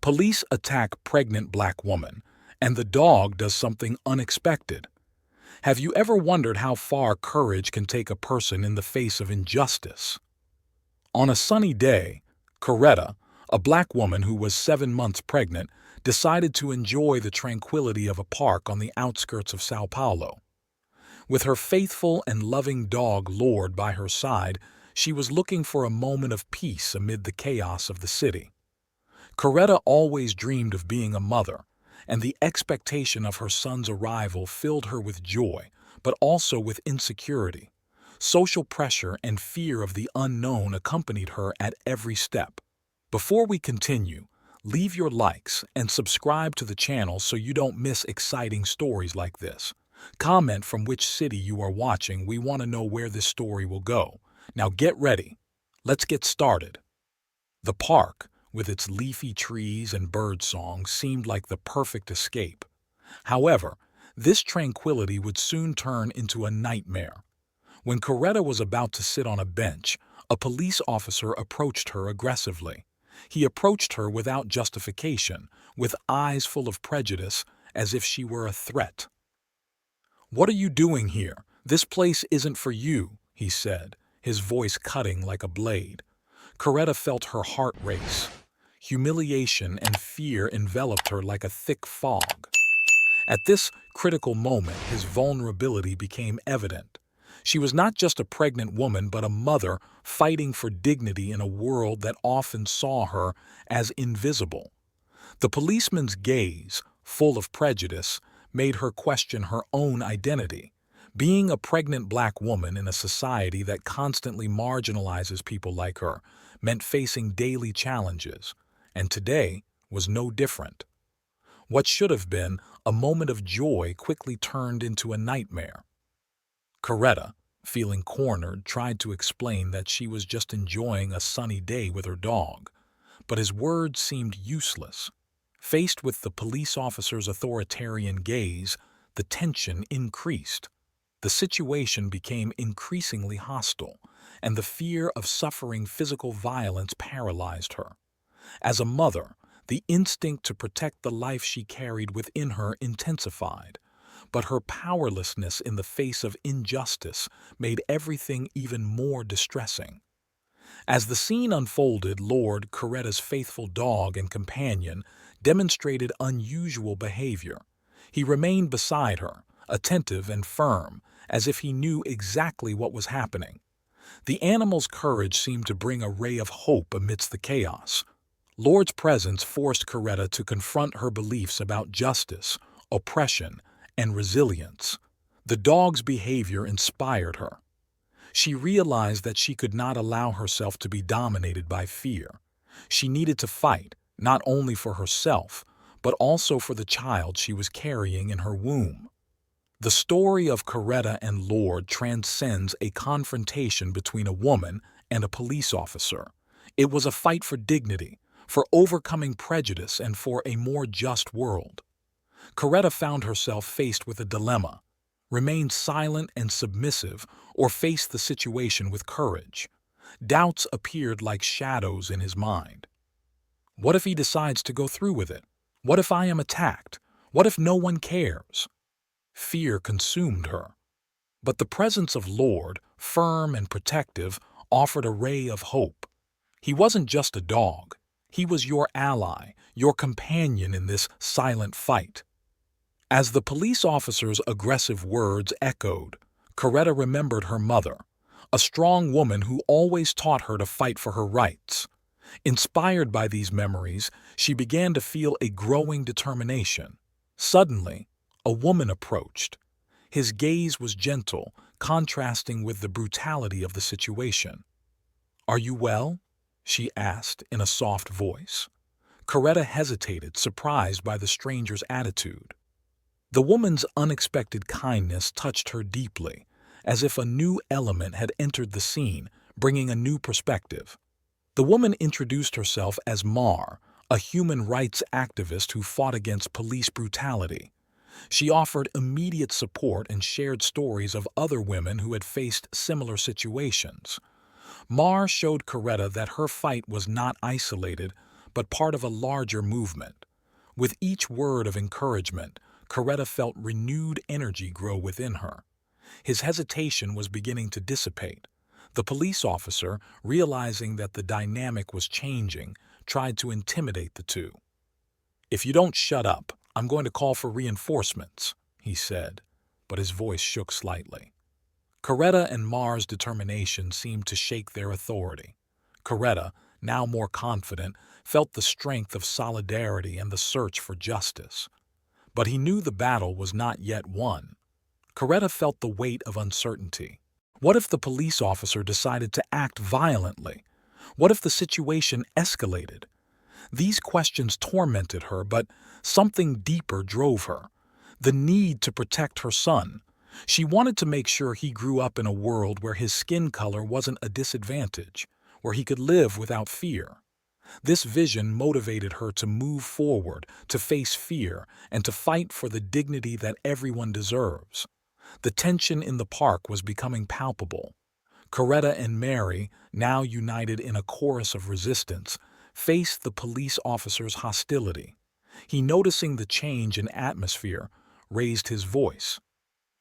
Police attack pregnant black woman, and the dog does something unexpected. Have you ever wondered how far courage can take a person in the face of injustice? On a sunny day, Coretta, a black woman who was 7 months pregnant, decided to enjoy the tranquility of a park on the outskirts of Sao Paulo. With her faithful and loving dog Lord by her side, she was looking for a moment of peace amid the chaos of the city. Coretta always dreamed of being a mother, and the expectation of her son's arrival filled her with joy, but also with insecurity. Social pressure and fear of the unknown accompanied her at every step. Before we continue, leave your likes and subscribe to the channel so you don't miss exciting stories like this. Comment from which city you are watching. We want to know where this story will go. Now get ready. Let's get started. The park, with its leafy trees and birdsong, seemed like the perfect escape. However, this tranquility would soon turn into a nightmare. When Coretta was about to sit on a bench, a police officer approached her aggressively. He approached her without justification, with eyes full of prejudice, as if she were a threat. "What are you doing here? This place isn't for you," he said, his voice cutting like a blade. Coretta felt her heart race. Humiliation and fear enveloped her like a thick fog. At this critical moment, his vulnerability became evident. She was not just a pregnant woman, but a mother fighting for dignity in a world that often saw her as invisible. The policeman's gaze, full of prejudice, made her question her own identity. Being a pregnant black woman in a society that constantly marginalizes people like her meant facing daily challenges, and today was no different. What should have been a moment of joy quickly turned into a nightmare. Coretta, feeling cornered, tried to explain that she was just enjoying a sunny day with her dog, but his words seemed useless. Faced with the police officer's authoritarian gaze, the tension increased. The situation became increasingly hostile, and the fear of suffering physical violence paralyzed her. As a mother, the instinct to protect the life she carried within her intensified, but her powerlessness in the face of injustice made everything even more distressing. As the scene unfolded, Lord, Coretta's faithful dog and companion, demonstrated unusual behavior. He remained beside her, attentive and firm, as if he knew exactly what was happening. The animal's courage seemed to bring a ray of hope amidst the chaos. Lord's presence forced Coretta to confront her beliefs about justice, oppression, and resilience. The dog's behavior inspired her. She realized that she could not allow herself to be dominated by fear. She needed to fight, not only for herself, but also for the child she was carrying in her womb. The story of Coretta and Lord transcends a confrontation between a woman and a police officer. It was a fight for dignity, for overcoming prejudice, and for a more just world. Coretta found herself faced with a dilemma: remain silent and submissive, or face the situation with courage. Doubts appeared like shadows in his mind. What if he decides to go through with it? What if I am attacked? What if no one cares? Fear consumed her. But the presence of Lord, firm and protective, offered a ray of hope. He wasn't just a dog. He was your ally, your companion in this silent fight. As the police officer's aggressive words echoed, Coretta remembered her mother, a strong woman who always taught her to fight for her rights. Inspired by these memories, she began to feel a growing determination. Suddenly, a woman approached. His gaze was gentle, contrasting with the brutality of the situation. "Are you well?" she asked in a soft voice. Coretta hesitated, surprised by the stranger's attitude. The woman's unexpected kindness touched her deeply, as if a new element had entered the scene, bringing a new perspective. The woman introduced herself as Mar, a human rights activist who fought against police brutality. She offered immediate support and shared stories of other women who had faced similar situations. Mar showed Coretta that her fight was not isolated, but part of a larger movement. With each word of encouragement, Coretta felt renewed energy grow within her. His hesitation was beginning to dissipate. The police officer, realizing that the dynamic was changing, tried to intimidate the two. "If you don't shut up, I'm going to call for reinforcements," he said, but his voice shook slightly. Coretta and Mars' determination seemed to shake their authority. Coretta, now more confident, felt the strength of solidarity and the search for justice. But he knew the battle was not yet won. Coretta felt the weight of uncertainty. What if the police officer decided to act violently? What if the situation escalated? These questions tormented her, but something deeper drove her. The need to protect her son. She wanted to make sure he grew up in a world where his skin color wasn't a disadvantage, where he could live without fear. This vision motivated her to move forward, to face fear, and to fight for the dignity that everyone deserves. The tension in the park was becoming palpable. Coretta and Mary, now united in a chorus of resistance, faced the police officer's hostility. He, noticing the change in atmosphere, raised his voice.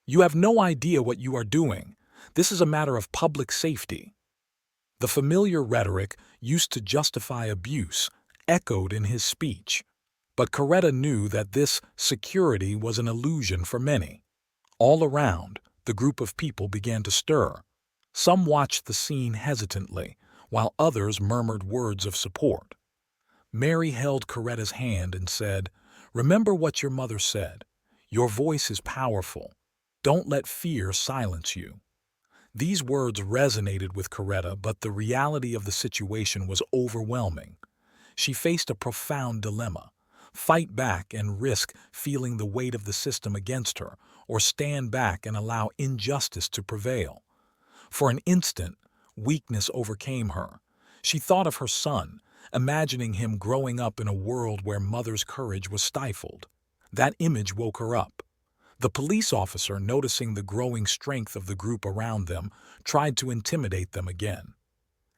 "You have no idea what you are doing. This is a matter of public safety." The familiar rhetoric used to justify abuse echoed in his speech. But Coretta knew that this security was an illusion for many. All around, the group of people began to stir. Some watched the scene hesitantly, while others murmured words of support. Mary held Coretta's hand and said, "Remember what your mother said. Your voice is powerful. Don't let fear silence you." These words resonated with Coretta, but the reality of the situation was overwhelming. She faced a profound dilemma: fight back and risk feeling the weight of the system against her, or stand back and allow injustice to prevail. For an instant, weakness overcame her. She thought of her son, imagining him growing up in a world where mother's courage was stifled. That image woke her up. The police officer, noticing the growing strength of the group around them, tried to intimidate them again.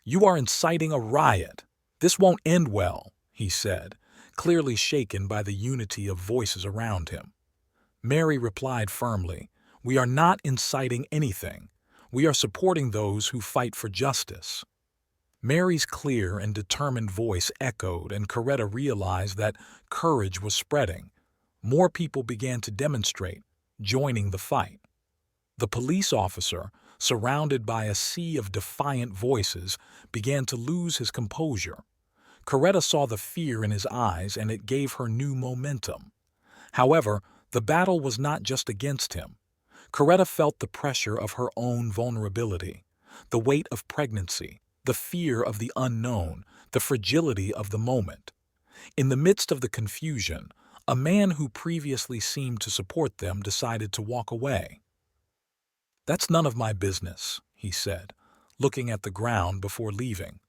"You are inciting a riot. This won't end well," he said, clearly shaken by the unity of voices around him. Mary replied firmly, "We are not inciting anything. We are supporting those who fight for justice." Mary's clear and determined voice echoed, and Coretta realized that courage was spreading. More people began to demonstrate, joining the fight. The police officer, surrounded by a sea of defiant voices, began to lose his composure. Coretta saw the fear in his eyes, and it gave her new momentum. However, the battle was not just against him. Coretta felt the pressure of her own vulnerability, the weight of pregnancy, the fear of the unknown, the fragility of the moment. In the midst of the confusion, a man who previously seemed to support them decided to walk away. "That's none of my business," he said, looking at the ground before leaving.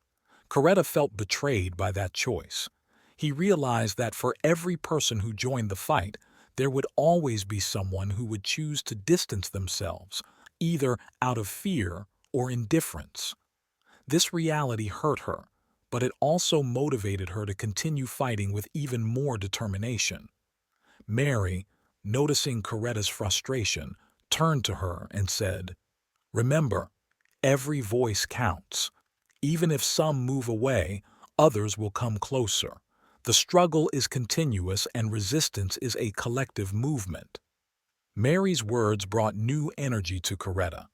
Coretta felt betrayed by that choice. He realized that for every person who joined the fight, there would always be someone who would choose to distance themselves, either out of fear or indifference. This reality hurt her, but it also motivated her to continue fighting with even more determination. Mary, noticing Coretta's frustration, turned to her and said, "Remember, every voice counts. Even if some move away, others will come closer. The struggle is continuous and resistance is a collective movement." Mary's words brought new energy to Coretta.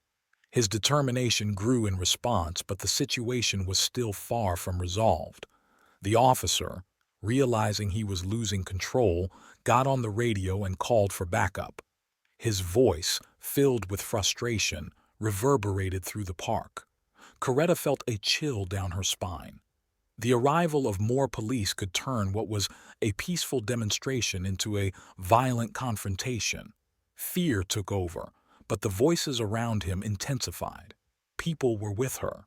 His determination grew in response, but the situation was still far from resolved. The officer, realizing he was losing control, got on the radio and called for backup. His voice, filled with frustration, reverberated through the park. Coretta felt a chill down her spine. The arrival of more police could turn what was a peaceful demonstration into a violent confrontation. Fear took over, but the voices around him intensified. People were with her.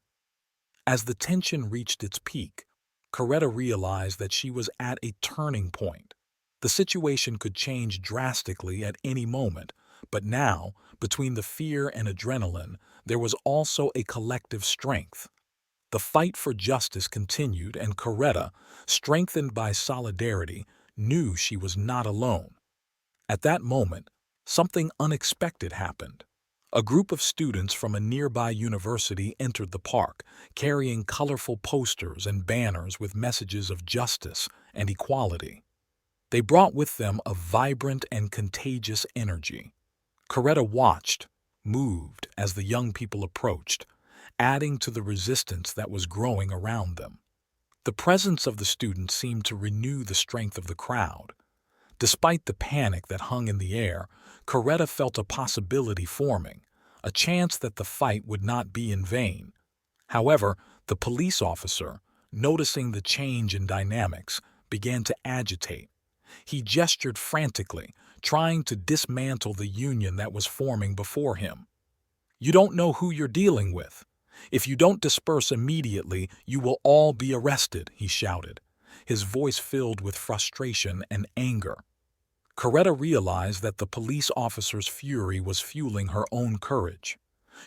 As the tension reached its peak, Coretta realized that she was at a turning point. The situation could change drastically at any moment, but now, between the fear and adrenaline, there was also a collective strength. The fight for justice continued, and Coretta, strengthened by solidarity, knew she was not alone. At that moment, something unexpected happened. A group of students from a nearby university entered the park, carrying colorful posters and banners with messages of justice and equality. They brought with them a vibrant and contagious energy. Coretta watched, moved as the young people approached, adding to the resistance that was growing around them. The presence of the students seemed to renew the strength of the crowd. Despite the panic that hung in the air, Coretta felt a possibility forming, a chance that the fight would not be in vain. However, the police officer, noticing the change in dynamics, began to agitate. He gestured frantically, trying to dismantle the union that was forming before him. "You don't know who you're dealing with. If you don't disperse immediately, you will all be arrested," he shouted, his voice filled with frustration and anger. Coretta realized that the police officer's fury was fueling her own courage.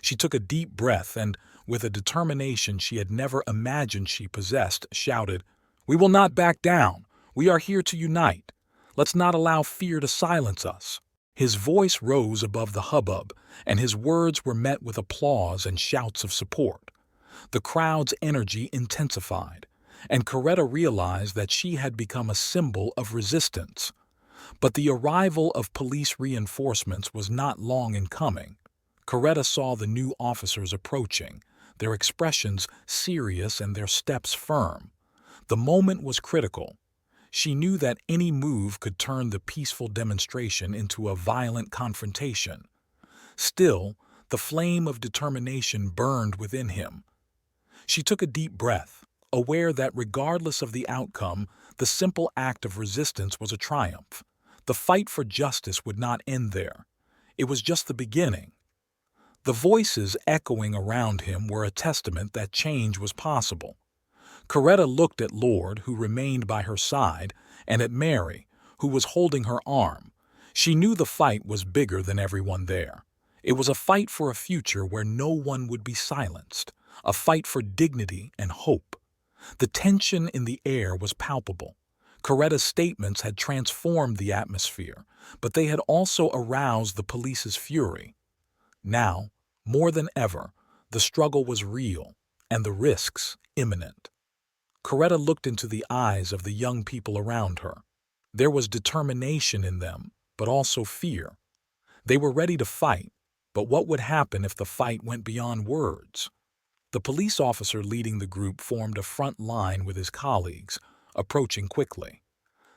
She took a deep breath and, with a determination she had never imagined she possessed, shouted, "We will not back down. We are here to unite. Let's not allow fear to silence us." His voice rose above the hubbub, and his words were met with applause and shouts of support. The crowd's energy intensified, and Coretta realized that she had become a symbol of resistance. But the arrival of police reinforcements was not long in coming. Coretta saw the new officers approaching, their expressions serious and their steps firm. The moment was critical. She knew that any move could turn the peaceful demonstration into a violent confrontation. Still, the flame of determination burned within him. She took a deep breath, aware that regardless of the outcome, the simple act of resistance was a triumph. The fight for justice would not end there. It was just the beginning. The voices echoing around him were a testament that change was possible. Coretta looked at Lord, who remained by her side, and at Mary, who was holding her arm. She knew the fight was bigger than everyone there. It was a fight for a future where no one would be silenced, a fight for dignity and hope. The tension in the air was palpable. Coretta's statements had transformed the atmosphere, but they had also aroused the police's fury. Now, more than ever, the struggle was real, and the risks imminent. Coretta looked into the eyes of the young people around her. There was determination in them, but also fear. They were ready to fight, but what would happen if the fight went beyond words? The police officer leading the group formed a front line with his colleagues, approaching quickly.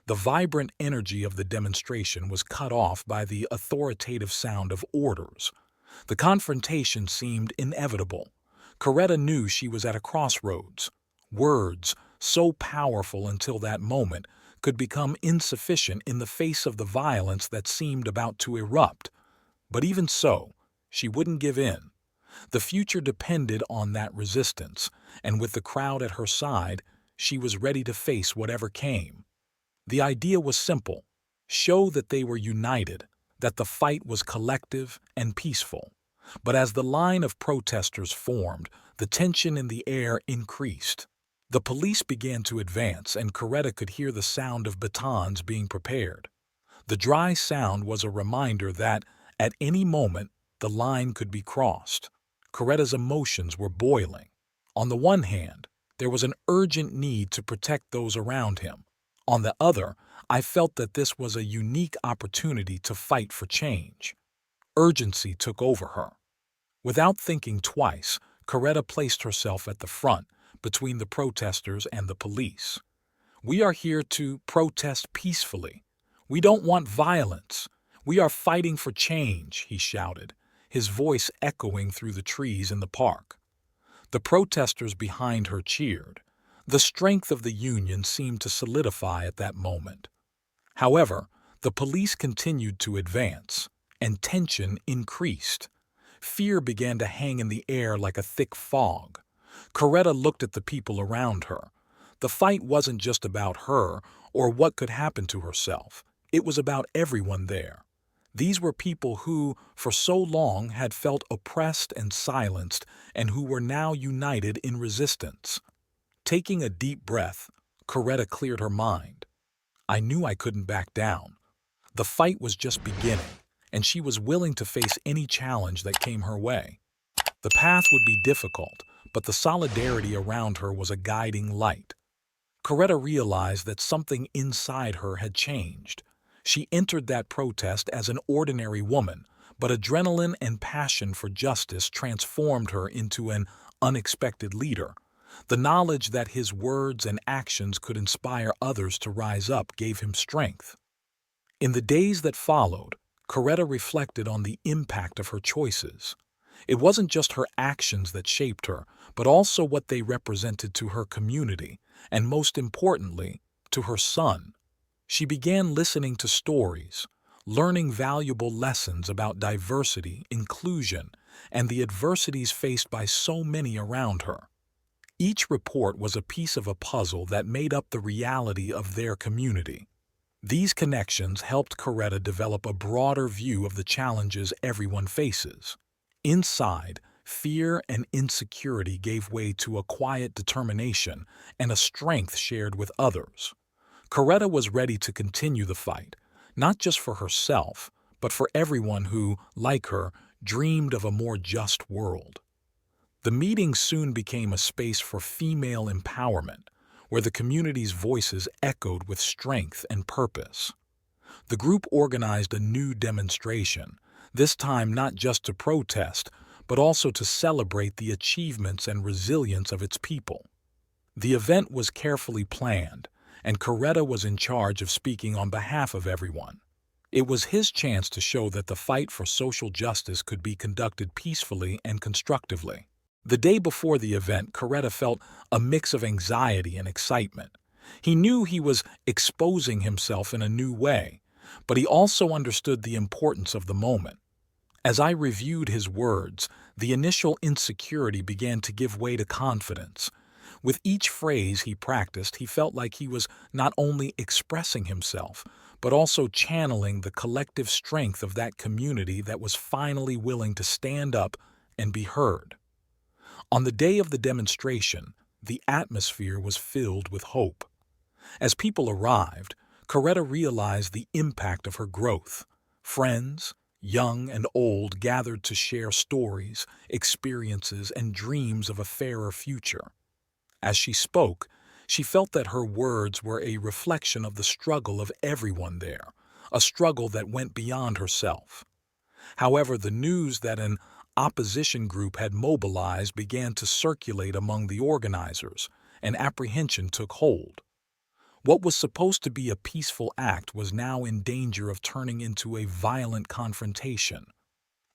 The vibrant energy of the demonstration was cut off by the authoritative sound of orders. The confrontation seemed inevitable. Coretta knew she was at a crossroads. Words, so powerful until that moment, could become insufficient in the face of the violence that seemed about to erupt. But even so, she wouldn't give in. The future depended on that resistance, and with the crowd at her side, she was ready to face whatever came. The idea was simple: show that they were united, that the fight was collective and peaceful. But as the line of protesters formed, the tension in the air increased. The police began to advance, and Coretta could hear the sound of batons being prepared. The dry sound was a reminder that, at any moment, the line could be crossed. Coretta's emotions were boiling. On the one hand, there was an urgent need to protect those around him. On the other, I felt that this was a unique opportunity to fight for change. Urgency took over her. Without thinking twice, Coretta placed herself at the front, between the protesters and the police. "We are here to protest peacefully. We don't want violence. We are fighting for change," he shouted, his voice echoing through the trees in the park. The protesters behind her cheered. The strength of the union seemed to solidify at that moment. However, the police continued to advance, and tension increased. Fear began to hang in the air like a thick fog. Coretta looked at the people around her. The fight wasn't just about her or what could happen to herself. It was about everyone there. These were people who, for so long, had felt oppressed and silenced, and who were now united in resistance. Taking a deep breath, Coretta cleared her mind. I knew I couldn't back down. The fight was just beginning, and she was willing to face any challenge that came her way. The path would be difficult, but the solidarity around her was a guiding light. Coretta realized that something inside her had changed. She entered that protest as an ordinary woman, but adrenaline and passion for justice transformed her into an unexpected leader. The knowledge that his words and actions could inspire others to rise up gave him strength. In the days that followed, Coretta reflected on the impact of her choices. It wasn't just her actions that shaped her, but also what they represented to her community, and most importantly, to her son. She began listening to stories, learning valuable lessons about diversity, inclusion, and the adversities faced by so many around her. Each report was a piece of a puzzle that made up the reality of their community. These connections helped Coretta develop a broader view of the challenges everyone faces. Inside, fear and insecurity gave way to a quiet determination and a strength shared with others. Coretta was ready to continue the fight, not just for herself, but for everyone who, like her, dreamed of a more just world. The meeting soon became a space for female empowerment, where the community's voices echoed with strength and purpose. The group organized a new demonstration, this time not just to protest, but also to celebrate the achievements and resilience of its people. The event was carefully planned, and Coretta was in charge of speaking on behalf of everyone. It was his chance to show that the fight for social justice could be conducted peacefully and constructively. The day before the event, Coretta felt a mix of anxiety and excitement. He knew he was exposing himself in a new way, but he also understood the importance of the moment. As I reviewed his words, the initial insecurity began to give way to confidence. With each phrase he practiced, he felt like he was not only expressing himself, but also channeling the collective strength of that community that was finally willing to stand up and be heard. On the day of the demonstration, the atmosphere was filled with hope. As people arrived, Coretta realized the impact of her growth. Friends, young and old, gathered to share stories, experiences, and dreams of a fairer future. As she spoke, she felt that her words were a reflection of the struggle of everyone there, a struggle that went beyond herself. However, the news that an opposition group had mobilized began to circulate among the organizers, and apprehension took hold. What was supposed to be a peaceful act was now in danger of turning into a violent confrontation.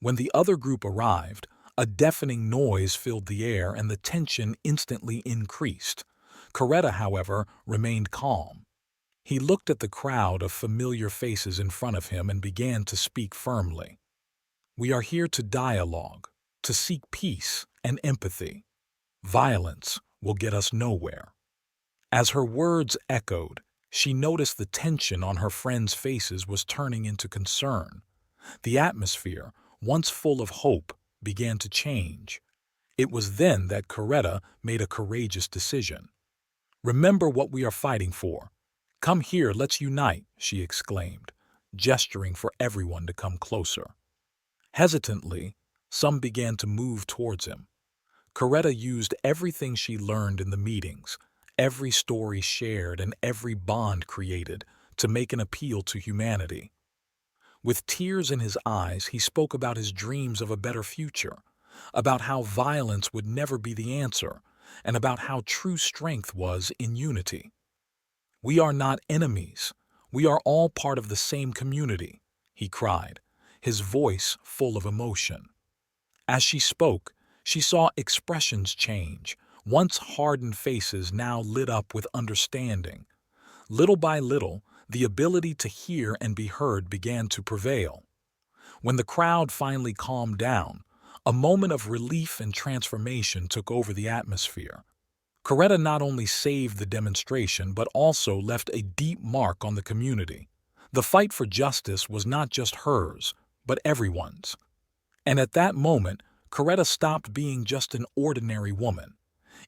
When the other group arrived, a deafening noise filled the air and the tension instantly increased. Coretta, however, remained calm. He looked at the crowd of familiar faces in front of him and began to speak firmly. We are here to dialogue, to seek peace and empathy. Violence will get us nowhere. As her words echoed, she noticed the tension on her friends' faces was turning into concern. The atmosphere, once full of hope, began to change. It was then that Coretta made a courageous decision. Remember what we are fighting for. Come here, let's unite, she exclaimed, gesturing for everyone to come closer. Hesitantly, some began to move towards him. Coretta used everything she learned in the meetings, every story shared and every bond created, to make an appeal to humanity. With tears in his eyes, he spoke about his dreams of a better future, about how violence would never be the answer, and about how true strength was in unity. We are not enemies. We are all part of the same community, he cried, his voice full of emotion. As she spoke, she saw expressions change. Once hardened faces now lit up with understanding. Little by little, the ability to hear and be heard began to prevail. When the crowd finally calmed down, a moment of relief and transformation took over the atmosphere. Coretta not only saved the demonstration but also left a deep mark on the community. The fight for justice was not just hers, but everyone's. And at that moment, Coretta stopped being just an ordinary woman.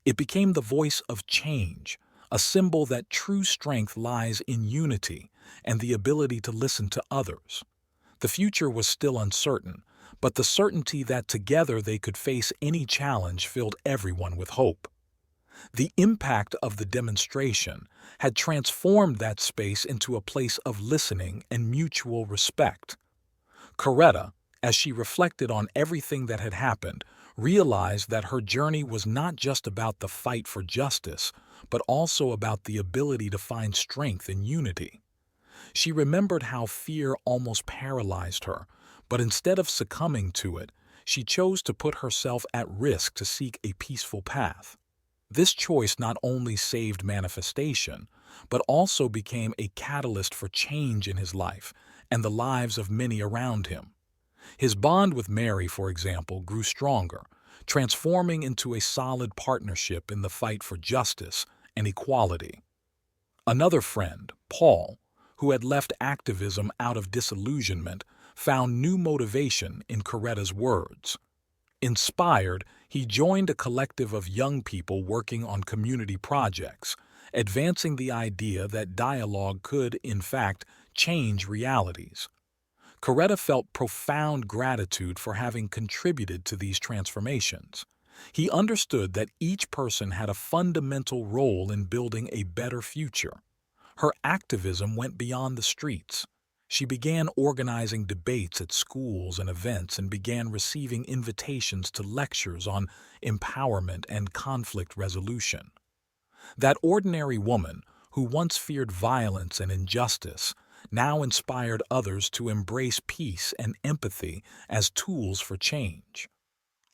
It became the voice of change, a symbol that true strength lies in unity and the ability to listen to others. The future was still uncertain, but the certainty that together they could face any challenge filled everyone with hope. The impact of the demonstration had transformed that space into a place of listening and mutual respect. Coretta, as she reflected on everything that had happened, realized that her journey was not just about the fight for justice, but also about the ability to find strength in unity. She remembered how fear almost paralyzed her, but instead of succumbing to it, she chose to put herself at risk to seek a peaceful path. This choice not only saved manifestation, but also became a catalyst for change in his life and the lives of many around him. His bond with Mary, for example, grew stronger, transforming into a solid partnership in the fight for justice and equality. Another friend, Paul, who had left activism out of disillusionment, found new motivation in Coretta's words. Inspired, he joined a collective of young people working on community projects, advancing the idea that dialogue could, in fact, change realities. Coretta felt profound gratitude for having contributed to these transformations. He understood that each person had a fundamental role in building a better future. Her activism went beyond the streets. She began organizing debates at schools and events and began receiving invitations to lectures on empowerment and conflict resolution. That ordinary woman, who once feared violence and injustice, now inspired others to embrace peace and empathy as tools for change.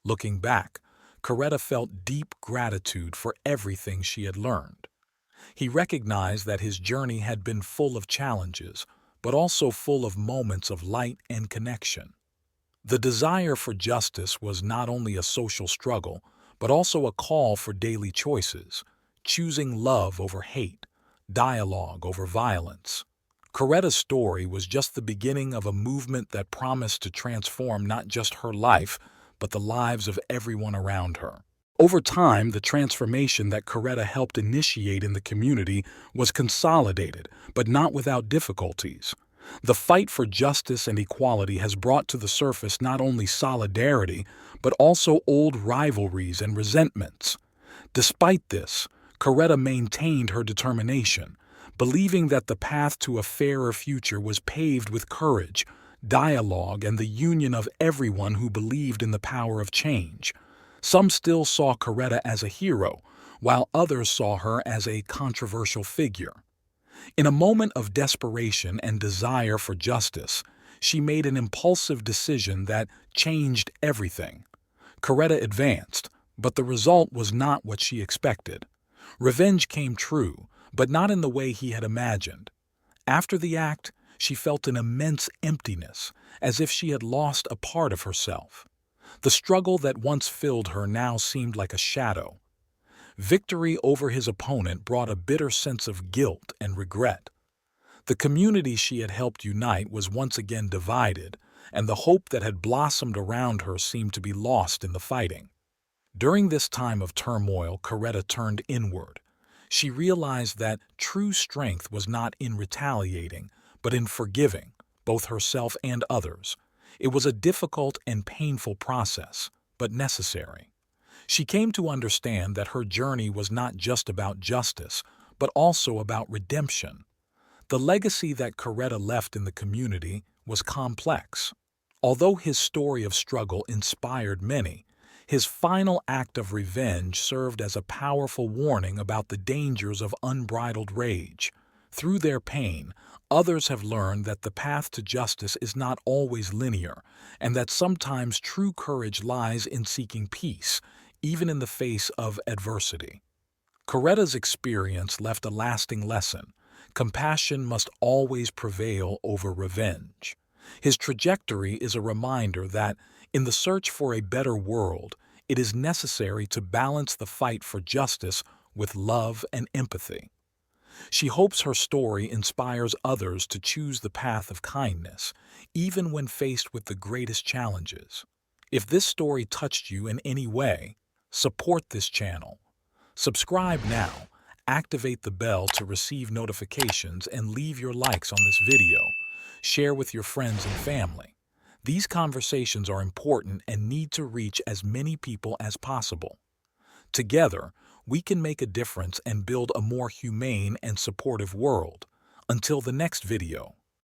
Looking back, Coretta felt deep gratitude for everything she had learned. He recognized that his journey had been full of challenges, but also full of moments of light and connection. The desire for justice was not only a social struggle, but also a call for daily choices, choosing love over hate, dialogue over violence. Coretta's story was just the beginning of a movement that promised to transform not just her life, but the lives of everyone around her. Over time, the transformation that Coretta helped initiate in the community was consolidated, but not without difficulties. The fight for justice and equality has brought to the surface not only solidarity, but also old rivalries and resentments. Despite this, Coretta maintained her determination, believing that the path to a fairer future was paved with courage, dialogue, and the union of everyone who believed in the power of change. Some still saw Coretta as a hero, while others saw her as a controversial figure. In a moment of desperation and desire for justice, she made an impulsive decision that changed everything. Coretta advanced, but the result was not what she expected. Revenge came true, but not in the way he had imagined. After the act, she felt an immense emptiness, as if she had lost a part of herself. The struggle that once filled her now seemed like a shadow. Victory over his opponent brought a bitter sense of guilt and regret. The community she had helped unite was once again divided, and the hope that had blossomed around her seemed to be lost in the fighting. During this time of turmoil, Coretta turned inward. She realized that true strength was not in retaliating, but in forgiving, both herself and others. It was a difficult and painful process, but necessary. She came to understand that her journey was not just about justice, but also about redemption. The legacy that Coretta left in the community was complex. Although his story of struggle inspired many, his final act of revenge served as a powerful warning about the dangers of unbridled rage. Through their pain, others have learned that the path to justice is not always linear, and that sometimes true courage lies in seeking peace, even in the face of adversity. Coretta's experience left a lasting lesson. Compassion must always prevail over revenge. His trajectory is a reminder that, in the search for a better world, it is necessary to balance the fight for justice with love and empathy. She hopes her story inspires others to choose the path of kindness, even when faced with the greatest challenges. If this story touched you in any way, support this channel. Subscribe now, activate the bell to receive notifications, and leave your likes on this video. Share with your friends and family. These conversations are important and need to reach as many people as possible. Together, we can make a difference and build a more humane and supportive world. Until the next video.